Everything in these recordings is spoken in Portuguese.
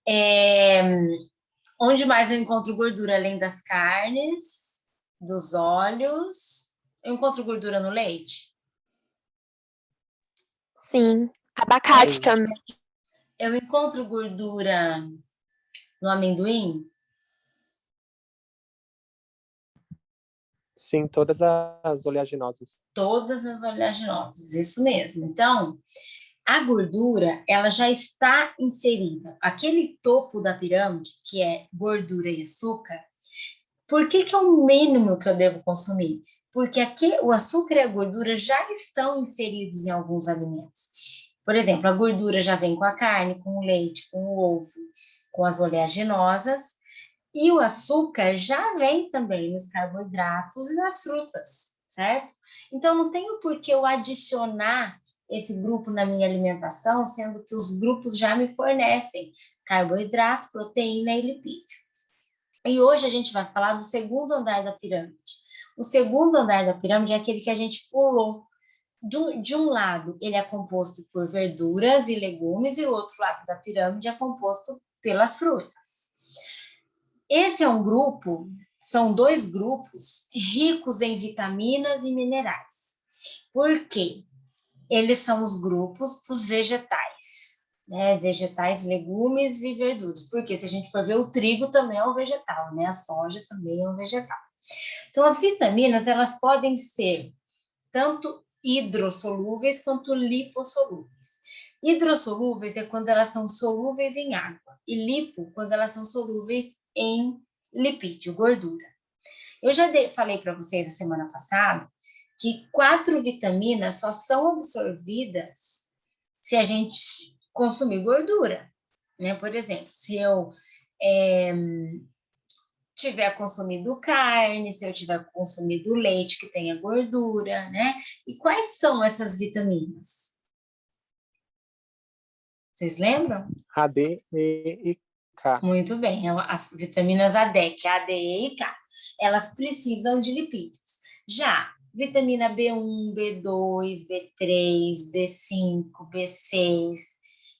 É, onde mais eu encontro gordura além das carnes, dos óleos? Eu encontro gordura no leite? Sim. Abacate Sim. também. Eu encontro gordura no amendoim? Sim, todas as oleaginosas. Todas as oleaginosas, isso mesmo. Então, a gordura, ela já está inserida. Aquele topo da pirâmide, que é gordura e açúcar, por que é o mínimo que eu devo consumir? Porque aqui, o açúcar e a gordura já estão inseridos em alguns alimentos. Por exemplo, a gordura já vem com a carne, com o leite, com o ovo, com as oleaginosas, e o açúcar já vem também nos carboidratos e nas frutas, certo? Então, não tenho por que eu adicionar esse grupo na minha alimentação, sendo que os grupos já me fornecem carboidrato, proteína e lipídio. E hoje a gente vai falar do segundo andar da pirâmide. O segundo andar da pirâmide é aquele que a gente pulou. De um lado, ele é composto por verduras e legumes, e o outro lado da pirâmide é composto pelas frutas. Esse é um grupo, são dois grupos ricos em vitaminas e minerais. Por quê? Eles são os grupos dos vegetais, né? Vegetais, legumes e verduras. Porque se a gente for ver, o trigo também é um vegetal, né? A soja também é um vegetal. Então, as vitaminas, elas podem ser tanto hidrossolúveis quanto lipossolúveis. Hidrossolúveis é quando elas são solúveis em água, e lipo quando elas são solúveis em lipídio, gordura. Eu já falei para vocês a semana passada que 4 vitaminas só são absorvidas se a gente consumir gordura, né? Por exemplo, se eu tiver consumido carne, se eu tiver consumido leite que tenha gordura, né? E quais são essas vitaminas? Vocês lembram? A, D, E K. Muito bem, as vitaminas ADEC, A, D, E e K. Elas precisam de lipídios. Já vitamina B1, B2, B3, B5, B6,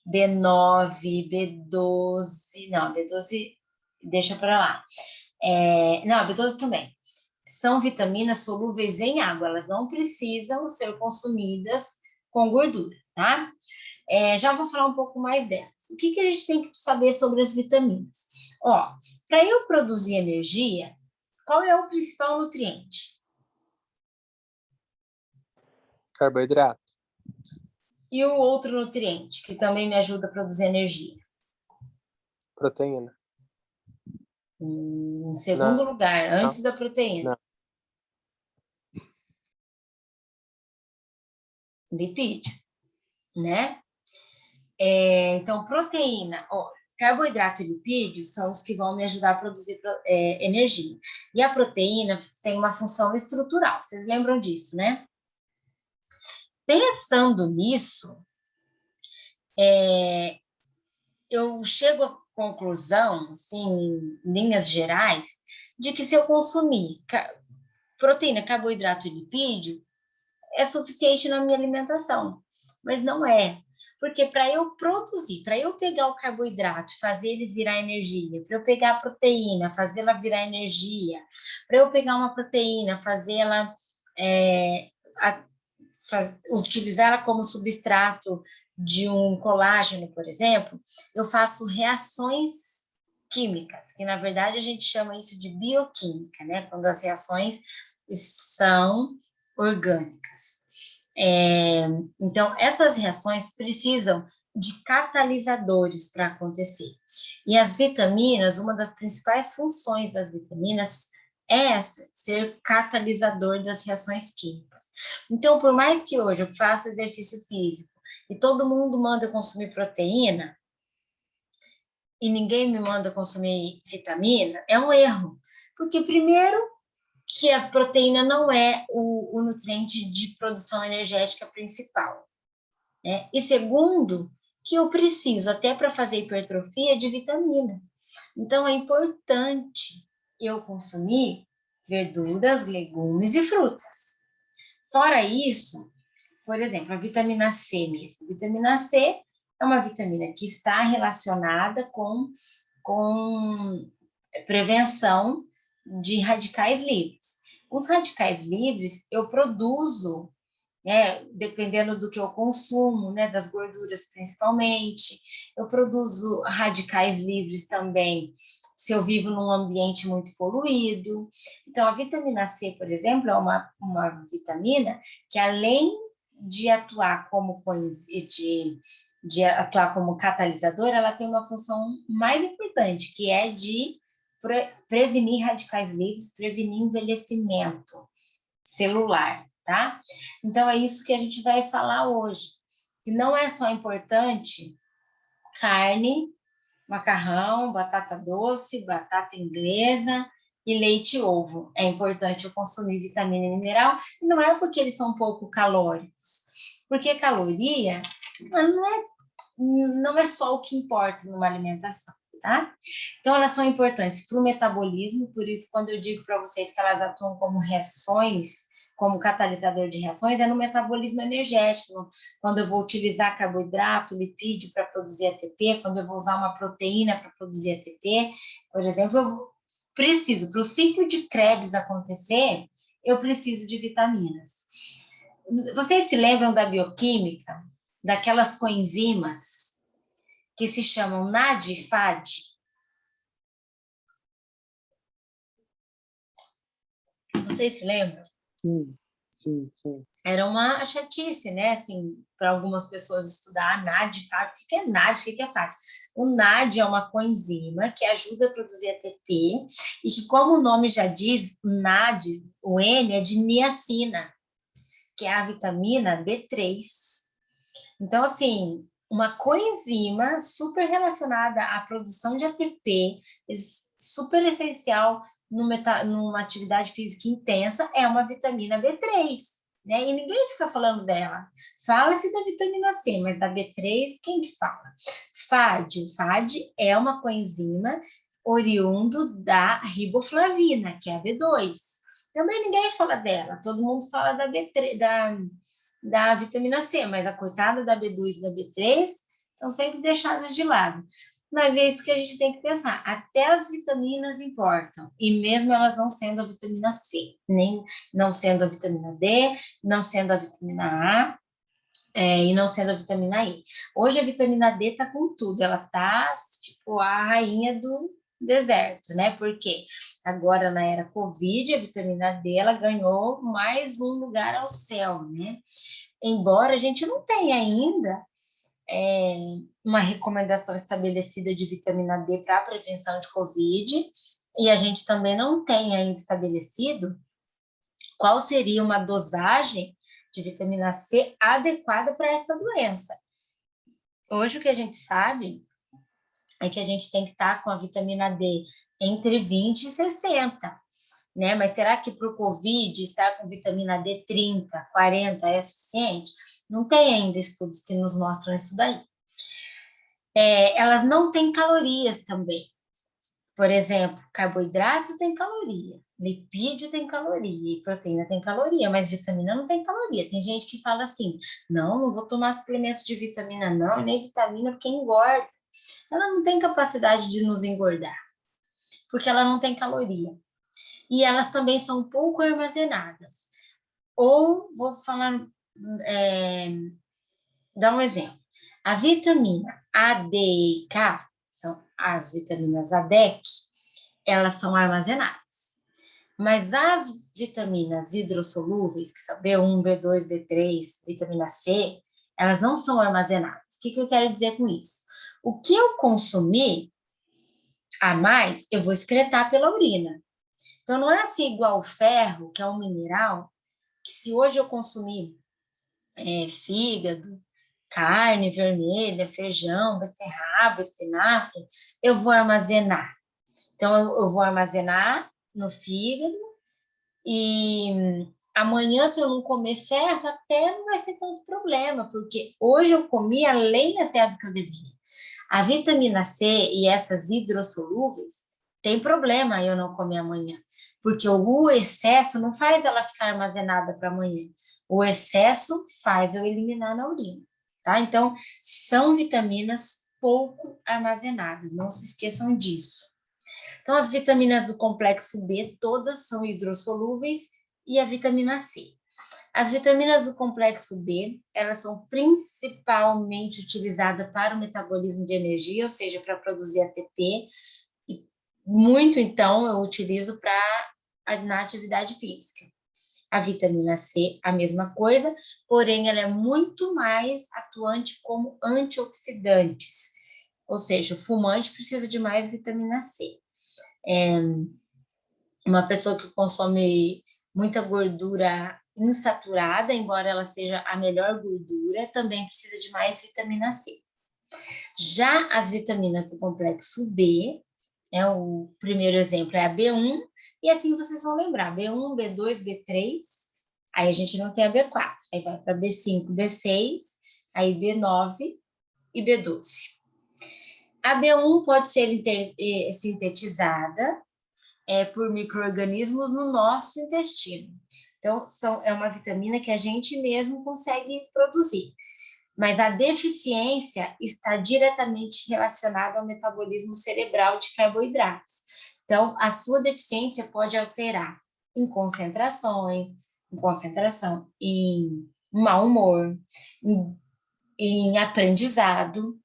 B9, B12, não, B12 deixa para lá. Não, a B12 também. São vitaminas solúveis em água, elas não precisam ser consumidas com gordura, tá? Já vou falar um pouco mais delas. O que a gente tem que saber sobre as vitaminas? Ó, para eu produzir energia, qual é o principal nutriente? Carboidrato. E o outro nutriente, que também me ajuda a produzir energia? Proteína. Em segundo lugar, antes da proteína. Não. Lipídio, né? Então, proteína, ó, carboidrato e lipídio são os que vão me ajudar a produzir energia. E a proteína tem uma função estrutural, vocês lembram disso, né? Pensando nisso, eu chego à conclusão, assim, em linhas gerais, de que se eu consumir proteína, carboidrato e lipídio, é suficiente na minha alimentação. Mas não é. Porque para eu produzir, para eu pegar o carboidrato, fazer ele virar energia, para eu pegar a proteína, fazê-la virar energia, para eu pegar uma proteína, fazê-la utilizá-la como substrato de um colágeno, por exemplo, eu faço reações químicas, que na verdade a gente chama isso de bioquímica, né? Quando as reações são orgânicas. Então, essas reações precisam de catalisadores para acontecer. E as vitaminas, uma das principais funções das vitaminas é essa, ser catalisador das reações químicas. Então, por mais que hoje eu faça exercício físico e todo mundo manda consumir proteína e ninguém me manda consumir vitamina, é um erro. Porque, primeiro, que a proteína não é o nutriente de produção energética principal, né? E segundo, que eu preciso, até para fazer hipertrofia, de vitamina. Então, é importante eu consumir verduras, legumes e frutas. Fora isso, por exemplo, a vitamina C mesmo. A vitamina C é uma vitamina que está relacionada com prevenção de radicais livres. Os radicais livres eu produzo, né, dependendo do que eu consumo, né, das gorduras principalmente, eu produzo radicais livres também se eu vivo num ambiente muito poluído. Então, a vitamina C, por exemplo, é uma vitamina que, além de atuar de atuar como catalisador, ela tem uma função mais importante, que é de prevenir radicais livres, prevenir envelhecimento celular, tá? Então, é isso que a gente vai falar hoje, que não é só importante carne, macarrão, batata doce, batata inglesa e leite e ovo. É importante eu consumir vitamina e mineral, e não é porque eles são pouco calóricos, porque caloria não é só o que importa numa alimentação, tá? Então, elas são importantes para o metabolismo, por isso, quando eu digo para vocês que elas atuam como reações, como catalisador de reações, é no metabolismo energético, quando eu vou utilizar carboidrato, lipídio para produzir ATP, quando eu vou usar uma proteína para produzir ATP, por exemplo, eu preciso, para o ciclo de Krebs acontecer, eu preciso de vitaminas. Vocês se lembram da bioquímica, daquelas coenzimas que se chamam NAD e FAD? Vocês se lembram? Sim, sim, sim. Era uma chatice, né? Assim, para algumas pessoas estudar NAD, FAD. O que é NAD? O que é FAD? O NAD é uma coenzima que ajuda a produzir ATP e que, como o nome já diz, NAD, o N é de niacina, que é a vitamina B3. Então, assim, uma coenzima super relacionada à produção de ATP, super essencial numa atividade física intensa, é uma vitamina B3, né? E ninguém fica falando dela. Fala-se da vitamina C, mas da B3, quem que fala? FAD. O FAD é uma coenzima oriundo da riboflavina, que é a B2. Também ninguém fala dela, todo mundo fala da B3, da vitamina C, mas a coitada da B2 e da B3 estão sempre deixadas de lado. Mas é isso que a gente tem que pensar. Até as vitaminas importam, e mesmo elas não sendo a vitamina C, nem não sendo a vitamina D, não sendo a vitamina A, e não sendo a vitamina E. Hoje a vitamina D está com tudo, ela está tipo a rainha do deserto, né? Porque agora na era Covid, a vitamina D ela ganhou mais um lugar ao céu, né? Embora a gente não tenha ainda uma recomendação estabelecida de vitamina D para a prevenção de Covid, e a gente também não tem ainda estabelecido qual seria uma dosagem de vitamina C adequada para essa doença. Hoje o que a gente sabe é que a gente tem que estar com a vitamina D entre 20 e 60, né? Mas será que para o Covid estar com vitamina D 30, 40 é suficiente? Não tem ainda estudos que nos mostram isso daí. Elas não têm calorias também. Por exemplo, carboidrato tem caloria, lipídio tem caloria e proteína tem caloria, mas vitamina não tem caloria. Tem gente que fala assim, não vou tomar suplementos de vitamina não, nem vitamina porque engorda. Ela não tem capacidade de nos engordar, porque ela não tem caloria. E elas também são pouco armazenadas. Ou, vou falar, dar um exemplo. A vitamina A, D e K, são as vitaminas ADEC, elas são armazenadas. Mas as vitaminas hidrossolúveis, que são B1, B2, B3, vitamina C, elas não são armazenadas. O que eu quero dizer com isso? O que eu consumir a mais, eu vou excretar pela urina. Então, não é assim igual o ferro, que é um mineral, que se hoje eu consumir fígado, carne vermelha, feijão, beterraba, espinafre, eu vou armazenar. Então, eu vou armazenar no fígado e amanhã, se eu não comer ferro, até não vai ser tanto problema, porque hoje eu comi além até do que eu devia. A vitamina C e essas hidrossolúveis, tem problema eu não comer amanhã, porque o excesso não faz ela ficar armazenada para amanhã. O excesso faz eu eliminar na urina. tá? Então, são vitaminas pouco armazenadas, não se esqueçam disso. Então, as vitaminas do complexo B, todas são hidrossolúveis, e a vitamina C. As vitaminas do complexo B, elas são principalmente utilizadas para o metabolismo de energia, ou seja, para produzir ATP, e muito, então, eu utilizo na atividade física. A vitamina C, a mesma coisa, porém, ela é muito mais atuante como antioxidantes, ou seja, o fumante precisa de mais vitamina C. Uma pessoa que consome muita gordura insaturada, embora ela seja a melhor gordura, também precisa de mais vitamina C. Já as vitaminas do complexo B, o primeiro exemplo é a B1, e assim vocês vão lembrar, B1, B2, B3, aí a gente não tem a B4, aí vai para B5, B6, aí B9 e B12. A B1 pode ser sintetizada por micro-organismos no nosso intestino. Então, é uma vitamina que a gente mesmo consegue produzir. Mas a deficiência está diretamente relacionada ao metabolismo cerebral de carboidratos. Então, a sua deficiência pode alterar em concentração, em mau humor, em aprendizado,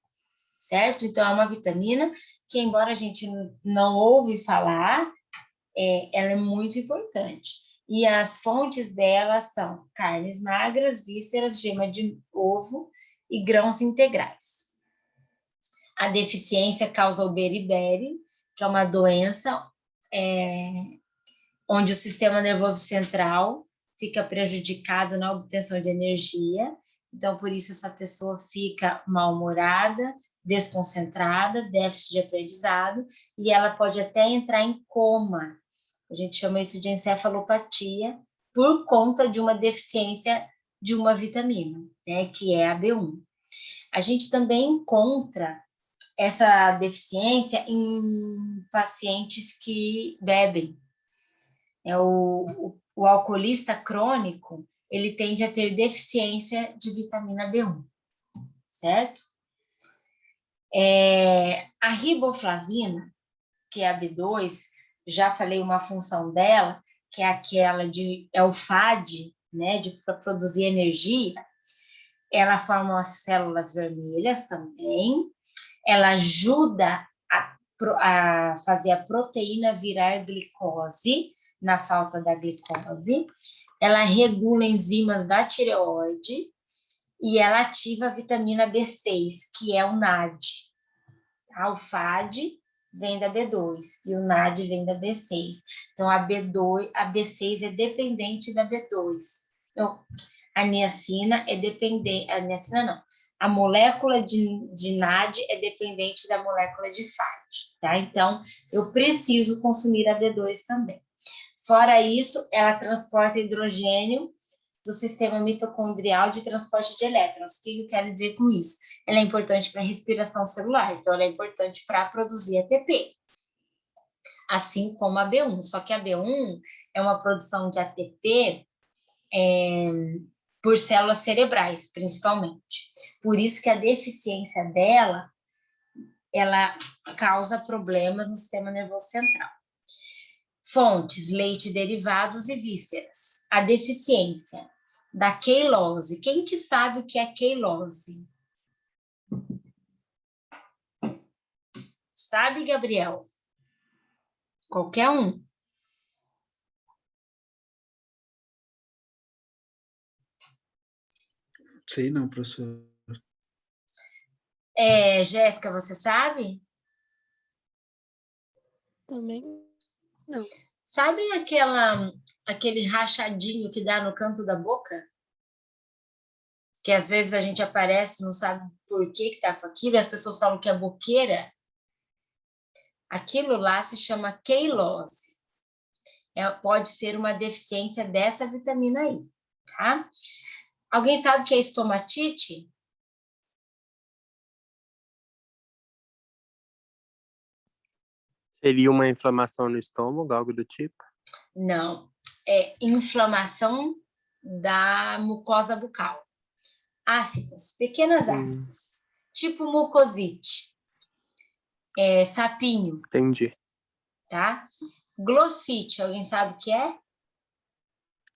certo? Então, é uma vitamina que, embora a gente não ouve falar, ela é muito importante. E as fontes dela são carnes magras, vísceras, gema de ovo e grãos integrais. A deficiência causa o beriberi, que é uma doença onde o sistema nervoso central fica prejudicado na obtenção de energia. Então, por isso, essa pessoa fica mal-humorada, desconcentrada, déficit de aprendizado, e ela pode até entrar em coma. A gente chama isso de encefalopatia, por conta de uma deficiência de uma vitamina, né, que é a B1. A gente também encontra essa deficiência em pacientes que bebem. O alcoolista crônico, ele tende a ter deficiência de vitamina B1, certo? A riboflavina, que é a B2, já falei uma função dela, que é aquela é o FAD, né, para produzir energia. Ela forma as células vermelhas também. Ela ajuda a fazer a proteína virar glicose, na falta da glicose. Ela regula enzimas da tireoide e ela ativa a vitamina B6, que é o NAD. Tá? O FAD vem da B2 e o NAD vem da B6. Então, a B6 é dependente da B2. Então, a niacina é dependente... A niacina não. A molécula de NAD é dependente da molécula de FAD, tá? Então, eu preciso consumir a B2 também. Fora isso, ela transporta hidrogênio do sistema mitocondrial de transporte de elétrons. O que eu quero dizer com isso? Ela é importante para a respiração celular, então ela é importante para produzir ATP, assim como a B1. Só que a B1 é uma produção de ATP por células cerebrais, principalmente. Por isso que a deficiência dela, ela causa problemas no sistema nervoso central. Fontes, leite, derivados e vísceras. A deficiência da queilose. Quem que sabe o que é queilose? Sabe, Gabriel? Qualquer um. Sei não, professor. Jéssica, você sabe? Também não. Sabe aquele rachadinho que dá no canto da boca? Que às vezes a gente aparece, não sabe por que tá com aquilo, e as pessoas falam que é boqueira. Aquilo lá se chama queilose. Pode ser uma deficiência dessa vitamina aí, tá? Alguém sabe o que é estomatite? Seria uma inflamação no estômago, algo do tipo? Não, é inflamação da mucosa bucal. Aftas, pequenas aftas, tipo mucosite, sapinho, Entendi. tá? Glossite, alguém sabe o que é?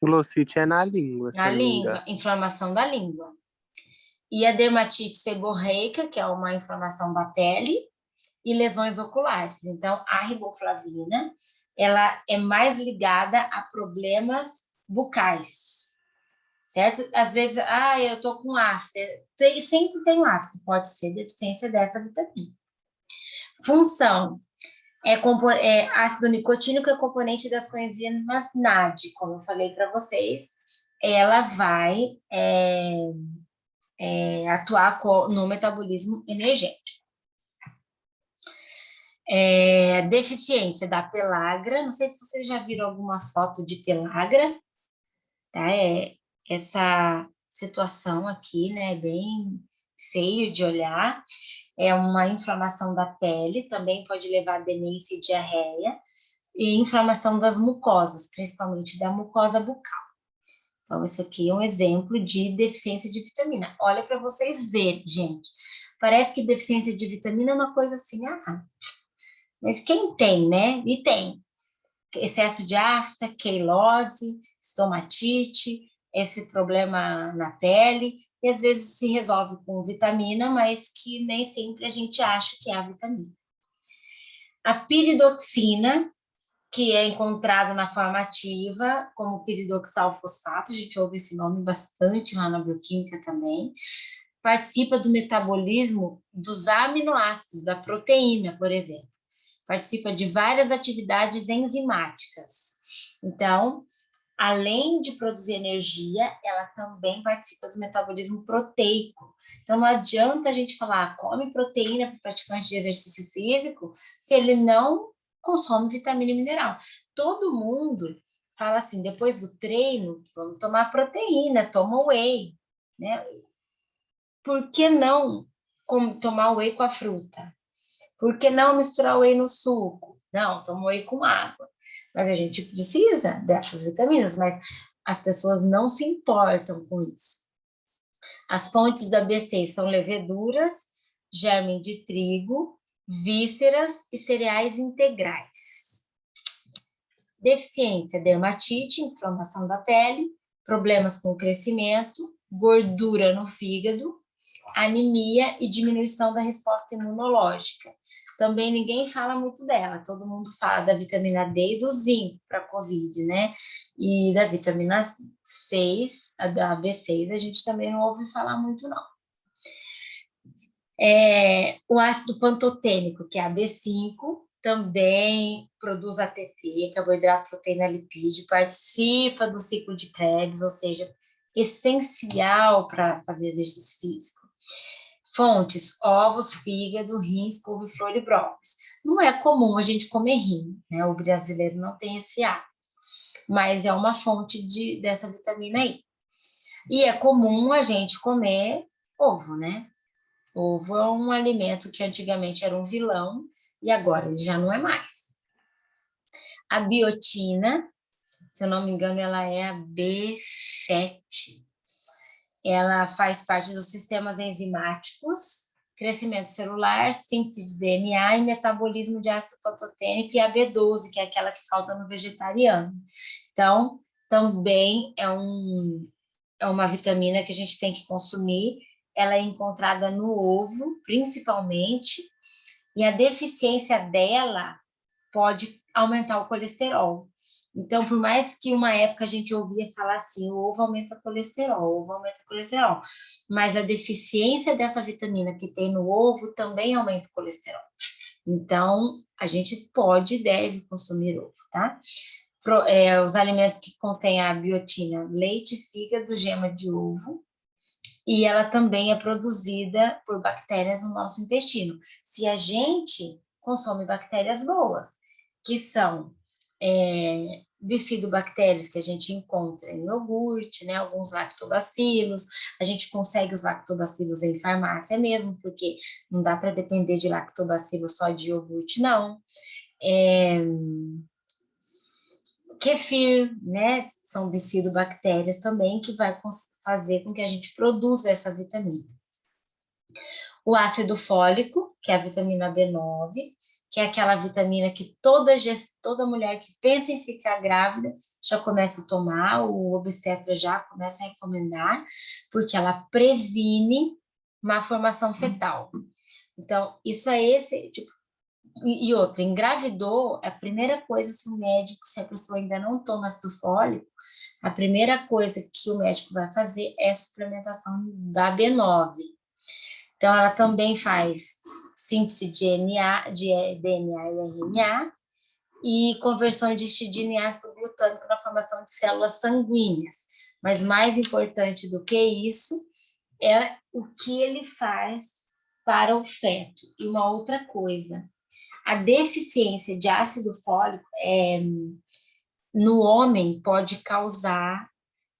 Glossite é na língua, se Na eu não me língua, engano. inflamação da língua. E a dermatite seborreica, que é uma inflamação da pele, e lesões oculares. Então, a riboflavina, ela é mais ligada a problemas bucais, certo? Às vezes, eu tô com afta. Sempre tem um afta, pode ser deficiência dessa vitamina. Função, ácido nicotínico é componente das coenzimas NAD, como eu falei para vocês. Ela vai atuar no metabolismo energético. Deficiência da pellagra, não sei se vocês já viram alguma foto de pellagra, tá? Essa situação aqui, né, bem feio de olhar, é uma inflamação da pele, também pode levar a demência e diarreia, e inflamação das mucosas, principalmente da mucosa bucal. Então, esse aqui é um exemplo de deficiência de vitamina. Olha para vocês verem, gente. Parece que deficiência de vitamina é uma coisa assim, mas quem tem, né? E tem excesso de afta, queilose, estomatite, esse problema na pele, e às vezes se resolve com vitamina, mas que nem sempre a gente acha que é a vitamina. A piridoxina, que é encontrado na forma ativa, como piridoxal fosfato, a gente ouve esse nome bastante lá na bioquímica também, participa do metabolismo dos aminoácidos, da proteína, por exemplo. Participa de várias atividades enzimáticas. Então, além de produzir energia, ela também participa do metabolismo proteico. Então, não adianta a gente falar, come proteína para praticante de exercício físico, se ele não consome vitamina e mineral. Todo mundo fala assim, depois do treino, vamos tomar proteína, toma whey, né? Por que não tomar whey com a fruta? Por que não misturar whey no suco? Não, toma whey com água. Mas a gente precisa dessas vitaminas, mas as pessoas não se importam com isso. As fontes da B6 são leveduras, germe de trigo, vísceras e cereais integrais. Deficiência, dermatite, inflamação da pele, problemas com o crescimento, gordura no fígado, anemia e diminuição da resposta imunológica. Também ninguém fala muito dela, todo mundo fala da vitamina D e do zinco para a Covid, né? E da vitamina 6, da B6, a gente também não ouve falar muito, não. O ácido pantotênico, que é a B5, também produz ATP, carboidrato, proteína, lipídio, participa do ciclo de Krebs, ou seja, essencial para fazer exercício físico. Fontes, ovos, fígado, rins, couve-flor e brócolis. Não é comum a gente comer rim, né? O brasileiro não tem esse hábito, mas é uma fonte dessa vitamina aí. E é comum a gente comer ovo, né? Ovo é um alimento que antigamente era um vilão e agora ele já não é mais. A biotina, se eu não me engano, ela é a B7. Ela faz parte dos sistemas enzimáticos, crescimento celular, síntese de DNA e metabolismo de ácido pantotênico, e a B12, que é aquela que falta no vegetariano. Então, também é uma vitamina que a gente tem que consumir. Ela é encontrada no ovo, principalmente, e a deficiência dela pode aumentar o colesterol. Então, por mais que uma época a gente ouvia falar assim, o ovo aumenta colesterol, o ovo aumenta colesterol, mas a deficiência dessa vitamina que tem no ovo também aumenta o colesterol. Então, a gente pode e deve consumir ovo, tá? Os alimentos que contêm a biotina, leite, fígado, gema de ovo, e ela também é produzida por bactérias no nosso intestino. Se a gente consome bactérias boas, que são bifidobactérias que a gente encontra em iogurte, né? Alguns lactobacilos, a gente consegue os lactobacilos em farmácia mesmo, porque não dá para depender de lactobacilo só de iogurte, não. Kefir, né? São bifidobactérias também que vai fazer com que a gente produza essa vitamina. O ácido fólico, que é a vitamina B9, que é aquela vitamina que toda mulher que pensa em ficar grávida já começa a tomar, o obstetra já começa a recomendar, porque ela previne uma formação fetal. Então, isso é esse, tipo, e outra, engravidou, a primeira coisa, se a pessoa ainda não toma ácido fólico, a primeira coisa que o médico vai fazer é a suplementação da B9. Então, ela também faz síntese de DNA e RNA e conversão de histidina em ácido glutâmico na formação de células sanguíneas. Mas mais importante do que isso é o que ele faz para o feto. E uma outra coisa, a deficiência de ácido fólico no homem pode causar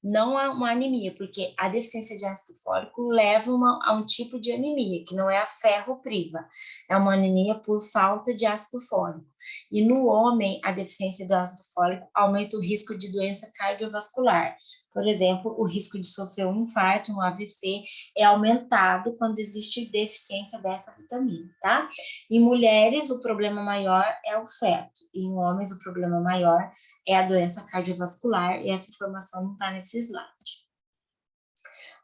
não uma anemia, porque a deficiência de ácido fólico leva a um tipo de anemia, que não é a ferropriva, é uma anemia por falta de ácido fólico. E no homem, a deficiência do ácido fólico aumenta o risco de doença cardiovascular. Por exemplo, o risco de sofrer um infarto, um AVC, é aumentado quando existe deficiência dessa vitamina, tá? Em mulheres, o problema maior é o feto, e em homens, o problema maior é a doença cardiovascular, e essa informação não está nesse slide.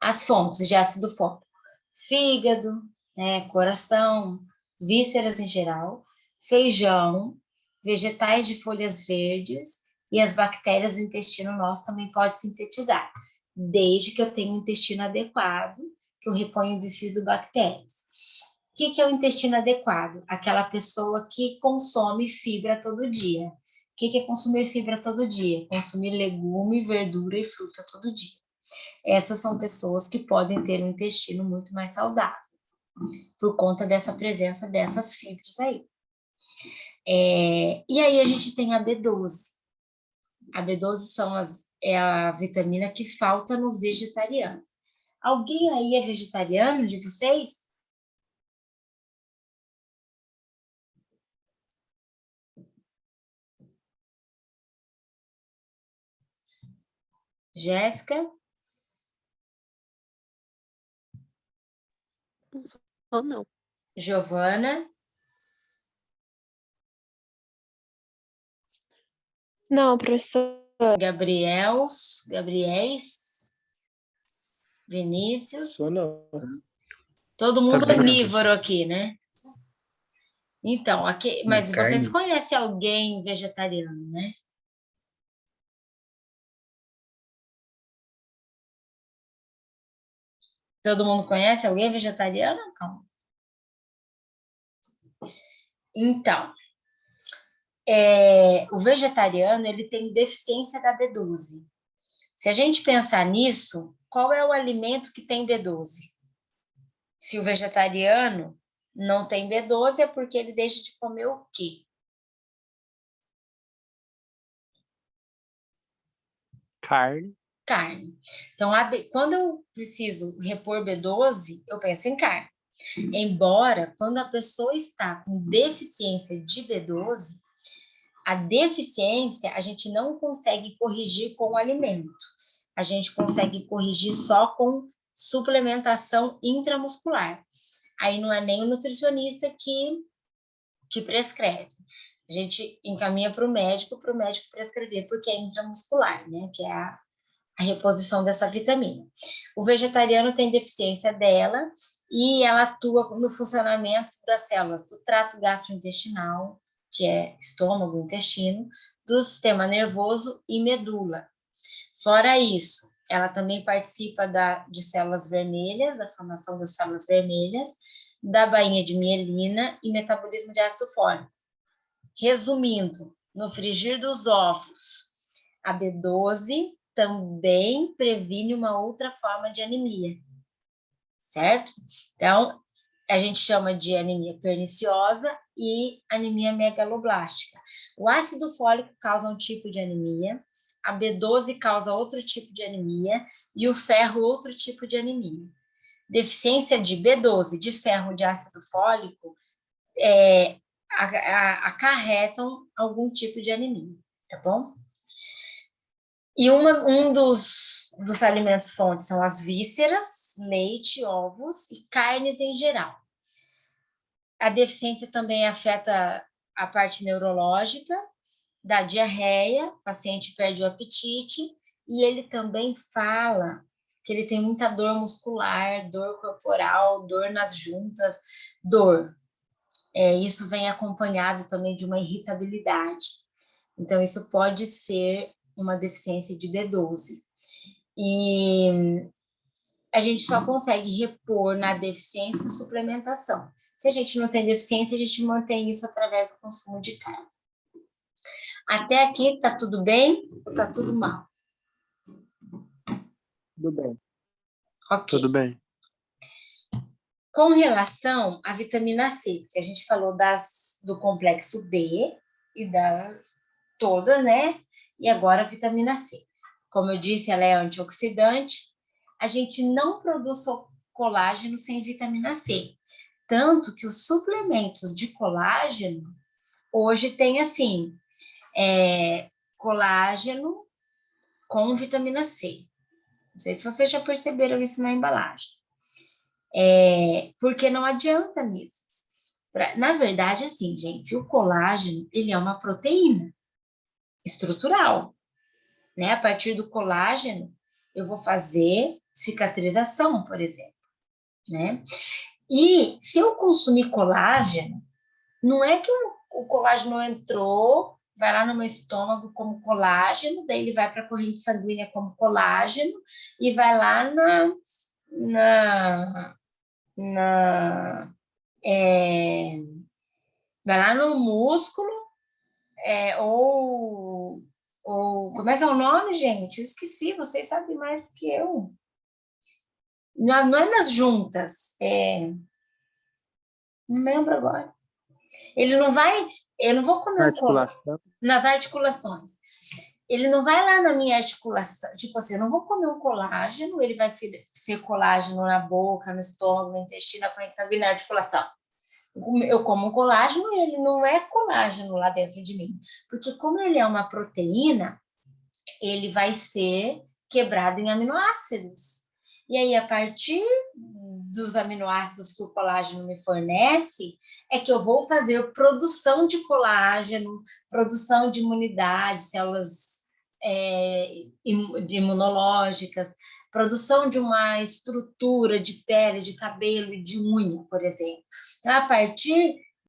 As fontes de ácido fólico: fígado, né, coração, vísceras em geral, feijão, vegetais de folhas verdes, e as bactérias do intestino nosso também podem sintetizar, desde que eu tenha um intestino adequado, que eu reponho bifidobactérias. O que é o intestino adequado? Aquela pessoa que consome fibra todo dia. O que é consumir fibra todo dia? Consumir legume, verdura e fruta todo dia. Essas são pessoas que podem ter um intestino muito mais saudável, por conta dessa presença dessas fibras aí. E aí a gente tem a B12. A B12 é a vitamina que falta no vegetariano. Alguém aí é vegetariano de vocês? Jéssica? Ou não. Giovana? Não, professor. Gabriéis? Vinícius? Sou não. Todo mundo Também não, onívoro aqui, né? Então, aqui, mas vocês Carne. conhecem alguém vegetariano, né? Todo mundo conhece alguém vegetariano? Não. Então, o vegetariano ele tem deficiência da B12. Se a gente pensar nisso, qual é o alimento que tem B12? Se o vegetariano não tem B12, é porque ele deixa de comer o quê? Carne. Carne. Então, quando eu preciso repor B12, eu penso em carne. Embora, quando a pessoa está com deficiência de B12, a deficiência a gente não consegue corrigir com o alimento. A gente consegue corrigir só com suplementação intramuscular. Aí não é nem o nutricionista que prescreve. A gente encaminha para o médico prescrever, porque é intramuscular, né? Que é a reposição dessa vitamina. O vegetariano tem deficiência dela e ela atua no funcionamento das células do trato gastrointestinal, que é estômago, intestino, do sistema nervoso e medula. Fora isso, ela também participa de células vermelhas, da formação das células vermelhas, da bainha de mielina e metabolismo de ácido fólico. Resumindo, no frigir dos ovos, a B12 também previne uma outra forma de anemia, certo? Então, a gente chama de anemia perniciosa e anemia megaloblástica. O ácido fólico causa um tipo de anemia, a B12 causa outro tipo de anemia e o ferro outro tipo de anemia. Deficiência de B12, de ferro, de ácido fólico acarretam algum tipo de anemia, tá bom? E um dos alimentos fontes são as vísceras, leite, ovos e carnes em geral. A deficiência também afeta a parte neurológica, dá diarreia, o paciente perde o apetite, e ele também fala que ele tem muita dor muscular, dor corporal, dor nas juntas, dor. Isso vem acompanhado também de uma irritabilidade. Então, isso pode ser uma deficiência de D12. E a gente só consegue repor na deficiência suplementação. Se a gente não tem deficiência, a gente mantém isso através do consumo de carne. Até aqui, tá tudo bem ou tá tudo mal? Tudo bem. Ok. Tudo bem. Com relação à vitamina C, que a gente falou do complexo B e das todas, né? E agora a vitamina C. Como eu disse, ela é antioxidante. A gente não produz colágeno sem vitamina C. Tanto que os suplementos de colágeno hoje tem assim, colágeno com vitamina C. Não sei se vocês já perceberam isso na embalagem. Porque não adianta mesmo. Na verdade, assim, gente, o colágeno, ele é uma proteína estrutural, né? A partir do colágeno, eu vou fazer cicatrização, por exemplo, né? E se eu consumir colágeno, não é que o colágeno entrou, vai lá no meu estômago como colágeno, daí ele vai para a corrente sanguínea como colágeno e vai lá vai lá no músculo, ou como é que é o nome, gente? Eu esqueci, vocês sabem mais do que eu. Não é nas juntas, não lembro agora. Ele não vai, eu não vou comer Articulação. nas articulações. Ele não vai lá na minha articulação, tipo assim, eu não vou comer um colágeno, ele vai ser colágeno na boca, no estômago, no intestino, na corrente sanguínea, na articulação. Eu como um colágeno e ele não é colágeno lá dentro de mim. Porque como ele é uma proteína, ele vai ser quebrado em aminoácidos. E aí, a partir dos aminoácidos que o colágeno me fornece, é que eu vou fazer produção de colágeno, produção de imunidade, células imunológicas, produção de uma estrutura de pele, de cabelo e de unha, por exemplo. Então, a partir